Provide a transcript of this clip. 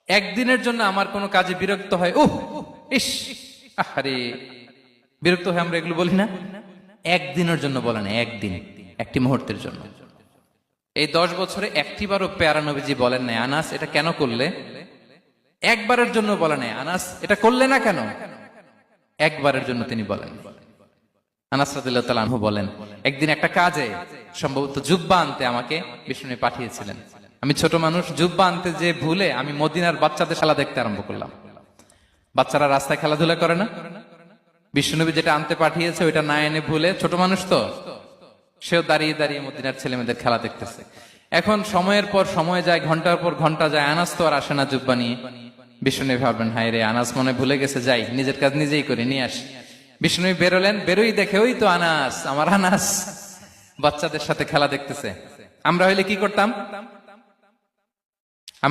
একদিনের জন্য আমার কোনো কাজে বিরক্ত হয়, ইস, আরে, বিরক্ত হয়ে আমরা এগুলো বলি না? একদিনের জন্য বলে না, একদিন, একটি মুহূর্তের জন্য। এই 10 বছরে একটিবারও পেয়ারা নবীজি বলেন নাই, আনাস এটা কেন করলে? একবারের জন্য বলে নাই, আনাস এটা করলে না কেন? একবারের জন্য তিনি বলেন। আনাস রাদিয়াল্লাহু তাআলা আনহু বলেন, একদিন একটা কাজে সম্ভবত জুব্বা আনতে আমাকে বিষ্ণু পাঠিয়েছিলেন। আমি ছোট মানুষ, জুব্বা আনতে যে ভুলে আমি মদিনার বাচ্চাদের খেলা দেখতে আরম্ভ করলাম। বাচ্চারা রাস্তায় খেলাধুলা করে না? বিষ্ণুনবী যেটা আনতে পাঠিয়েছে ওইটা না এনে ভুলে, ছোট মানুষ তো, সেও দাঁড়িয়ে দাঁড়িয়ে মদিনার ছেলে মেয়েদের খেলা দেখতেছে। এখন সময়ের পর সময় যায়, ঘন্টার পর ঘন্টা যায়, আনাস তো আর আসে না জুব্বা নিয়ে। বিষ্ণুনবী ভাবলেন, হায় রে, আনাস মনে ভুলে গেছে, যাই নিজের কাজ নিজেই করে নিয়ে আসি। বিষ্ণুনবী বেরোলেন, বেরোই দেখে ওই তো আনাস, আমার আনাস বাচ্চাদের সাথে খেলা দেখতেছে। আমরা হইলে কি করতাম?